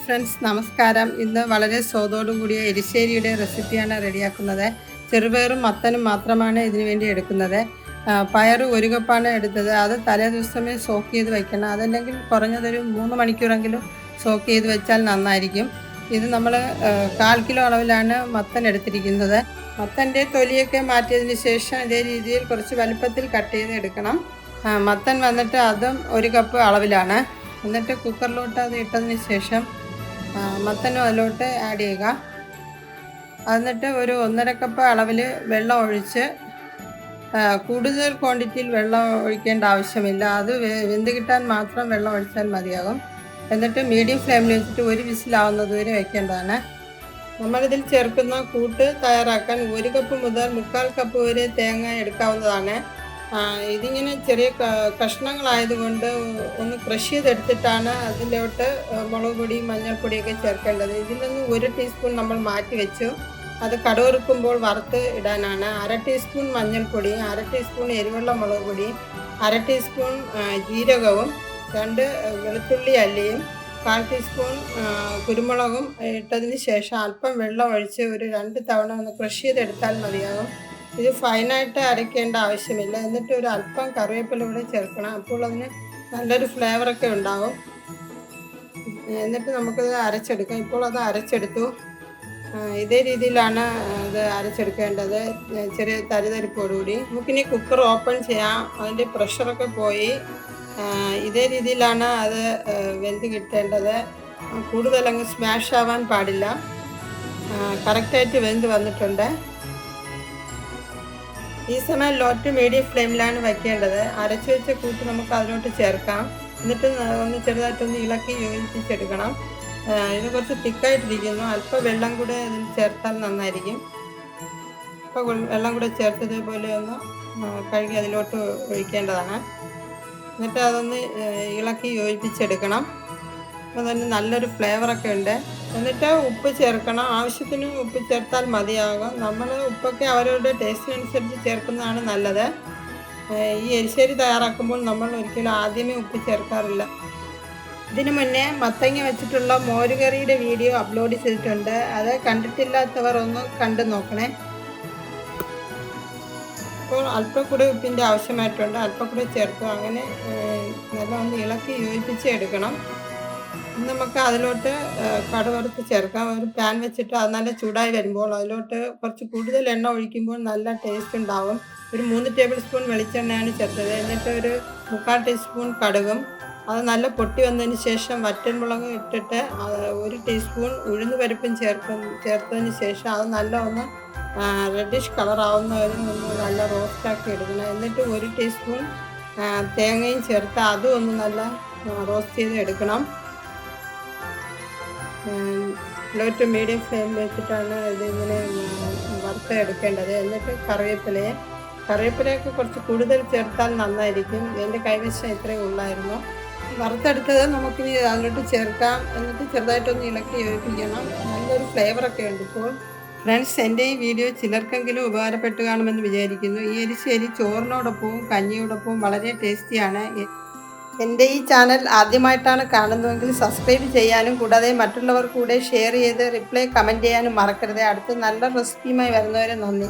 Friends, നമസ്കാരം. ഇന്ന് വളരെ സ്വാദോടുകൂടിയ എരിശ്ശേരിയുടെ റെസിപ്പിയാണ് റെഡിയാക്കുന്നത്. ചെറുപയറും മത്തനും മാത്രമാണ് ഇതിനു വേണ്ടി എടുക്കുന്നത്. പയർ 1 കപ്പാണ് എടുത്തത്. അത് തലേ ദിവസമേ സോക്ക് ചെയ്ത് വെക്കണം. അതല്ലെങ്കിൽ കുറഞ്ഞതൊരു 3 മണിക്കൂറെങ്കിലും സോക്ക് ചെയ്ത് വെച്ചാൽ നന്നായിരിക്കും. ഇത് നമ്മൾ 1/4 കിലോ അളവിലാണ് മത്തൻ എടുത്തിരിക്കുന്നത്. മത്തൻ്റെ തൊലിയൊക്കെ മാറ്റിയതിന് ശേഷം ഇതേ രീതിയിൽ കുറച്ച് വലുപ്പത്തിൽ കട്ട് ചെയ്ത് എടുക്കണം. മത്തൻ വന്നിട്ട് അതും 1 കപ്പ് അളവിലാണ്. എന്നിട്ട് കുക്കറിലോട്ട് അത് ഇട്ടതിന് ശേഷം മത്തനും അതിലോട്ട് ആഡ് ചെയ്യുക. എന്നിട്ട് ഒരു 1.5 കപ്പ് അളവിൽ വെള്ളം ഒഴിച്ച്, കൂടുതൽ ക്വാണ്ടിറ്റിയിൽ വെള്ളം ഒഴിക്കേണ്ട ആവശ്യമില്ല. അത് വെന്ത് കിട്ടാൻ മാത്രം വെള്ളം ഒഴിച്ചാൽ മതിയാകും. എന്നിട്ട് മീഡിയം ഫ്ലെയിമിൽ വെച്ചിട്ട് 1 വിസിലാവുന്നത് വരെ വയ്ക്കേണ്ടതാണ്. നമ്മളിതിൽ ചേർക്കുന്ന കൂട്ട് തയ്യാറാക്കാൻ 1 കപ്പ് മുതൽ 1/4 കപ്പ് വരെ തേങ്ങ എടുക്കാവുന്നതാണ്. ഇതിങ്ങനെ ചെറിയ കഷ്ണങ്ങളായതുകൊണ്ട് ഒന്ന് ക്രഷ് ചെയ്തെടുത്തിട്ടാണ് അതിലോട്ട് മുളക് പൊടി, മഞ്ഞൾപ്പൊടിയൊക്കെ ചേർക്കേണ്ടത്. ഇതിൽ നിന്ന് 1 ടീസ്പൂൺ നമ്മൾ മാറ്റി വെച്ചു. അത് കടുവറുക്കുമ്പോൾ വറുത്ത് ഇടാനാണ്. 1/2 ടീസ്പൂൺ മഞ്ഞൾപ്പൊടി, 1/2 ടീസ്പൂൺ എരിവുള്ള മുളക് പൊടി, 1/2 ടീസ്പൂൺ ജീരകവും, 2 വെളുത്തുള്ളി അല്ലിയും, 1/4 ടീസ്പൂൺ കുരുമുളകും ഇട്ടതിന് ശേഷം അല്പം വെള്ളം ഒഴിച്ച് ഒരു 2 തവണ ഒന്ന് ക്രഷ് ചെയ്തെടുത്താൽ മതിയാകും. ഇത് ഫൈനായിട്ട് അരയ്ക്കേണ്ട ആവശ്യമില്ല. എന്നിട്ട് ഒരു അല്പം കറിവേപ്പില കൂടെ ചേർക്കണം. അപ്പോൾ അതിന് നല്ലൊരു ഫ്ലേവറൊക്കെ ഉണ്ടാകും. എന്നിട്ട് നമുക്കത് അരച്ചെടുക്കാം. ഇപ്പോൾ അത് അരച്ചെടുത്തു. ഇതേ രീതിയിലാണ് അത് അരച്ചെടുക്കേണ്ടത്, ചെറിയ തരിതരിപ്പോടുകൂടി. നമുക്കിനി കുക്കർ ഓപ്പൺ ചെയ്യാം. അതിൻ്റെ പ്രഷറൊക്കെ പോയി. ഇതേ രീതിയിലാണ് അത് വെന്ത് കിട്ടേണ്ടത്. കൂടുതലങ്ങ് സ്മാഷ് ആവാൻ പാടില്ല. കറക്റ്റായിട്ട് വെന്ത് വന്നിട്ടുണ്ട്. ഈ സമയം ലോ ടു മീഡിയം ഫ്ലെയിമിലാണ് വയ്ക്കേണ്ടത്. അരച്ചു വെച്ച കൂട്ട് നമുക്ക് അതിലോട്ട് ചേർക്കാം. എന്നിട്ട് ഒന്ന് ചെറുതായിട്ടൊന്ന് ഇളക്കി യോജിപ്പിച്ചെടുക്കണം. ഇത് കുറച്ച് തിക്കായിട്ടിരിക്കുന്നു. അല്പം വെള്ളം കൂടെ ഇതിൽ ചേർത്താൽ നന്നായിരിക്കും. അപ്പോൾ വെള്ളം കൂടെ ചേർത്തതുപോലെ ഒന്ന് കഴുകി അതിലോട്ട് ഒഴിക്കേണ്ടതാണ്. എന്നിട്ട് അതൊന്ന് ഇളക്കി യോജിപ്പിച്ചെടുക്കണം. അപ്പോൾ തന്നെ നല്ലൊരു ഫ്ലേവറൊക്കെ ഉണ്ട്. എന്നിട്ട് ഉപ്പ് ചേർക്കണം. ആവശ്യത്തിന് ഉപ്പ് ചേർത്താൽ മതിയാകും. നമ്മൾ ഉപ്പൊക്കെ അവരവരുടെ ടേസ്റ്റിനനുസരിച്ച് ചേർക്കുന്നതാണ് നല്ലത്. ഈ എരിശ്ശേരി തയ്യാറാക്കുമ്പോൾ നമ്മൾ ഒരിക്കലും ആദ്യമേ ഉപ്പ് ചേർക്കാറില്ല. ഇതിനു മുന്നേ മത്തങ്ങ വെച്ചിട്ടുള്ള മോരുകറിയുടെ വീഡിയോ അപ്ലോഡ് ചെയ്തിട്ടുണ്ട്. അത് കണ്ടിട്ടില്ലാത്തവർ ഒന്ന് കണ്ടു നോക്കണേ. അപ്പോൾ അല്പം കൂടെ ഉപ്പിൻ്റെ ആവശ്യമായിട്ടുണ്ട്. അല്പം കൂടെ ചേർത്തു. അങ്ങനെ നല്ല ഒന്ന് ഇളക്കി യോജിപ്പിച്ച് എടുക്കണം. നമുക്ക് അതിലോട്ട് കടുവറുത്ത് ചേർക്കാം. ഒരു പാൻ വെച്ചിട്ട് അത് നല്ല ചൂടായി വരുമ്പോൾ അതിലോട്ട് കുറച്ച് കൂടുതൽ എണ്ണ ഒഴിക്കുമ്പോൾ നല്ല ടേസ്റ്റ് ഉണ്ടാവും. ഒരു 3 ടേബിൾ സ്പൂൺ വെളിച്ചെണ്ണയാണ് ചേർത്തത്. എന്നിട്ട് ഒരു 1/4 ടീസ്പൂൺ കടുകും, അത് നല്ല പൊട്ടി വന്നതിന് ശേഷം വറ്റൽമുളകും ഇട്ടിട്ട് 1 ടീസ്പൂൺ ഉഴുന്നുപരിപ്പും ചേർത്തതിന് ശേഷം അത് നല്ല ഒന്ന് റെഡിഷ് കളറാവുന്നവരെ ഒന്ന് നല്ല റോസ്റ്റാക്കി എടുക്കണം. എന്നിട്ട് 1 ടീസ്പൂൺ തേങ്ങയും ചേർത്ത് അതും ഒന്ന് നല്ല റോസ്റ്റ് ചെയ്ത് എടുക്കണം. ലോ ടു മീഡിയം ഫ്ലെയിമിൽ വെച്ചിട്ടാണ് ഇതിങ്ങനെ വറുത്ത് എടുക്കേണ്ടത്. എന്നിട്ട് കറിവേപ്പിലയൊക്കെ കുറച്ച് കൂടുതൽ ചേർത്താൽ നന്നായിരിക്കും. എൻ്റെ കൈവശം ഇത്രയും ഉള്ളായിരുന്നു. വറുത്തെടുത്തത് നമുക്കിനി അതിലോട്ട് ചേർക്കാം. എന്നിട്ട് ചെറുതായിട്ടൊന്ന് ഇളക്കി യോജിപ്പിക്കണം. നല്ലൊരു ഫ്ലേവറൊക്കെ ഉണ്ട്. ഇപ്പോൾ ഫ്രണ്ട്സ്, എൻ്റെ ഈ വീഡിയോ ചിലർക്കെങ്കിലും ഉപകാരപ്പെട്ടു കാണുമെന്ന് വിചാരിക്കുന്നു. ഈ എരിശ്ശേരി ചോറിനോടൊപ്പവും കഞ്ഞിയോടൊപ്പവും വളരെ ടേസ്റ്റിയാണ്. എൻ്റെ ഈ ചാനൽ ആദ്യമായിട്ടാണ് കാണുന്നതെങ്കിൽ സബ്സ്ക്രൈബ് ചെയ്യാനും കൂടാതെ മറ്റുള്ളവർ കൂടെ ഷെയർ ചെയ്ത് കമൻറ്റ് ചെയ്യാനും മറക്കരുത്. അടുത്ത നല്ല റെസിപ്പിയുമായി വരുന്നവരെ നന്ദി.